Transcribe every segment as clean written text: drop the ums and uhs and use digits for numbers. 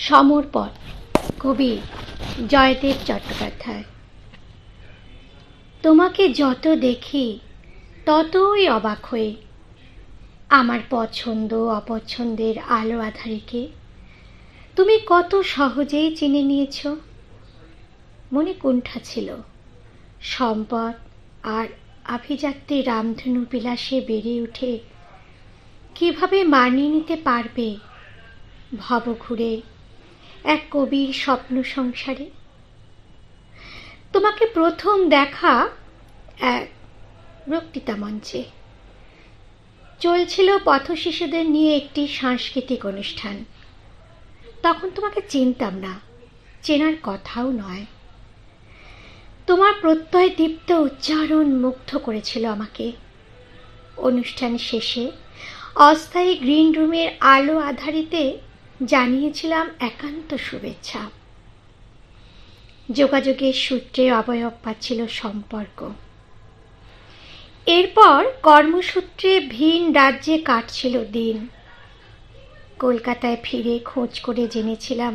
সমর্পণ, কবি জয়দেব চট্টোপাধ্যায়। তোমাকে যত দেখি ততই অবাক হই, আমার পছন্দ অপছন্দের আলো আঁধারিকে তুমি কত সহজেই চিনে নিয়েছ। মনে কুণ্ঠা ছিল, সম্পদ আর আভিজাত্যে রামধনু বিলাসে বেড়ে উঠে কিভাবে মানিয়ে নিতে পারবে ভবঘুরে এক কবির স্বপ্ন সংসারে। তোমাকে প্রথম দেখা এক বক্তৃতা মঞ্চে, চলছিল পথশিশুদের নিয়ে একটি সাংস্কৃতিক অনুষ্ঠান। তখন তোমাকে চিনতাম না, চেনার কথাও নয়। তোমার প্রত্যয় দীপ্ত উচ্চারণ মুগ্ধ করেছিল আমাকে। অনুষ্ঠান শেষে অস্থায়ী গ্রিন রুমের আলো আধারিতে জানিয়েছিলাম একান্ত শুভেচ্ছা। যোগাযোগের সূত্রে অবয়ব পাচ্ছিল সম্পর্ক। এরপর কর্মসূত্রে ভিন রাজ্যে কাটছিল দিন। কলকাতায় ফিরে খোঁজ করে জেনেছিলাম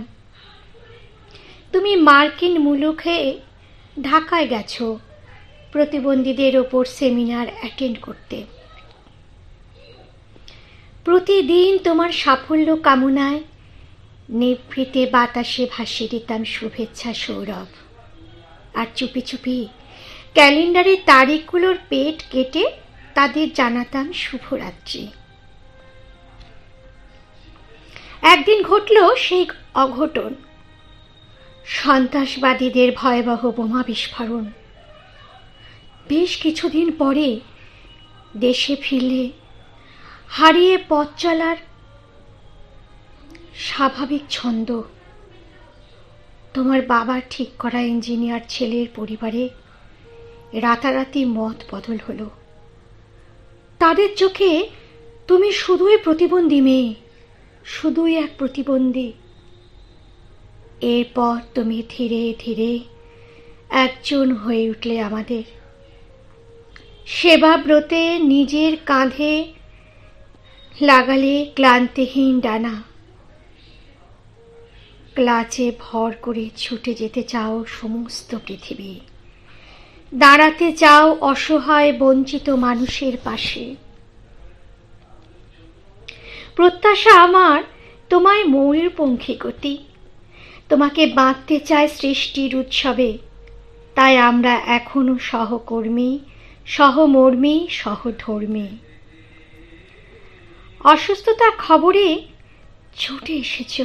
তুমি মার্কিন মুলুকে ঢাকায় গেছো প্রতিবন্ধীদের ওপর সেমিনার অ্যাটেন্ড করতে। প্রতিদিন তোমার সাফল্য কামনায় নিভৃতে বাতাসে ভাসিয়ে দিতাম শুভেচ্ছা সৌরভ, আর চুপি চুপি ক্যালেন্ডারের তারিখগুলোর পেট কেটে তাদের জানাতাম শুভরাত্রি। একদিন ঘটল সেই অঘটন, সন্ত্রাসবাদীদের ভয়াবহ বোমা বিস্ফোরণ। বেশ কিছুদিন পরে দেশে ফিরলে হারিয়ে পথ চলার স্বাভাবিক ছন্দ। তোমার বাবার ঠিক করা ইঞ্জিনিয়ার ছেলের পরিবারে রাতারাতি মত বদল হলো। তাদের চোখে তুমি শুধুই প্রতিবন্ধী মেয়ে, শুধুই এক প্রতিবন্ধী। এরপর তুমি ধীরে ধীরে একজন হয়ে উঠলে আমাদের। সেবাব্রতে নিজের কাঁধে লাগালে ক্লান্তিহীন ডানা, ক্লাচে ভর করে ছুটে যেতে চাও সমস্ত পৃথিবী, দাঁড়াতে চাও অসহায় বঞ্চিত মানুষের পাশে। প্রত্যাশা আমার তোমায় ময়ূরপঙ্খী গতি, তোমাকে বাঁধতে চায় সৃষ্টির উৎসবে। তাই আমরা এখনো সহকর্মী, সহমর্মী, সহধর্মী। অসুস্থতার খবরে ছুটে এসেছ।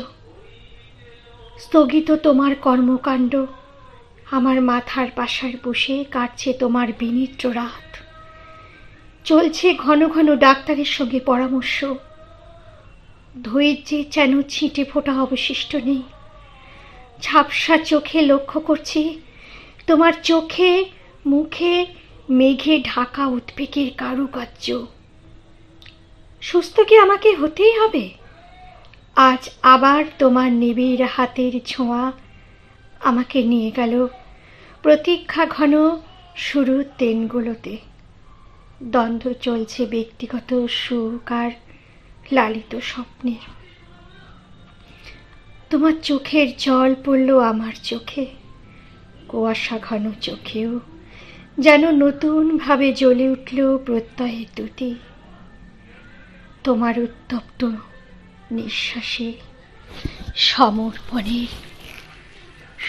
স্থগিত তোমার কর্মকাণ্ড, আমার মাথার পাশার বসে কাটছে তোমার বিনিদ্র রাত। চলছে ঘন ঘন ডাক্তারের সঙ্গে পরামর্শ। ধৈর্যে যেন ছিটে ফোঁটা অবশিষ্ট নেই। ঝাপসা চোখে লক্ষ্য করছি তোমার চোখে মুখে মেঘে ঢাকা উদ্বেগের কারুকার্য। সুস্থ কি আমাকে হতেই হবে? আজ আবার তোমার নিবিড় হাতের ছোঁয়া আমাকে নিয়ে গেল প্রতীক্ষা ঘন শুরুর দিনগুলোতে। দ্বন্দ্ব চলছে ব্যক্তিগত সুখ আর লালিত স্বপ্নের। তোমার চোখের জল পড়ল আমার চোখে, কুয়াশা ঘন চোখেও যেন নতুন ভাবে জ্বলে উঠল প্রত্যয়ের দুটি। তোমার উত্তপ্ত নিঃশ্বাসে সমর্পণের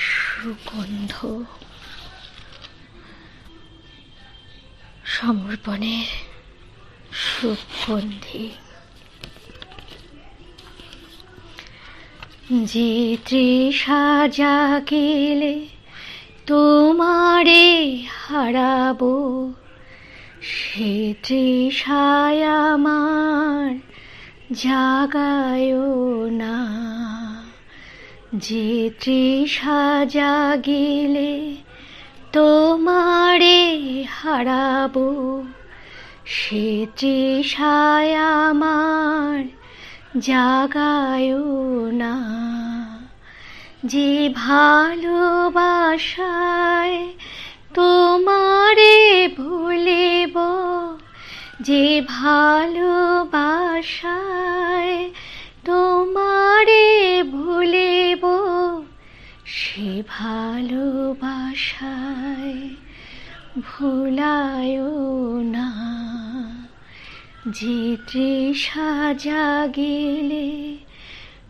সুগন্ধ, সমর্পণের সুগন্ধি। যে তৃষা জাগিলে তোমারে হারাবো, সে তৃষায় আমার জাগায় না। যে তৃষা জাগিলে তোমারে হারাবো, সে তৃষায় আমার জাগায় না। যে ভালোবাসায় তোমারে ভুলিব, যে ভালোবাসায় তোমারে ভুলিব, ভালোবাসায় ভুলায় না, যে তৃষা জাগিলে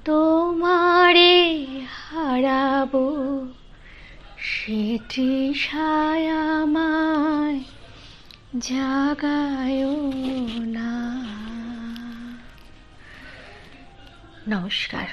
তোমারে হারাবো, সে তৃষায় আমায় জাগায় না। নমস্কার।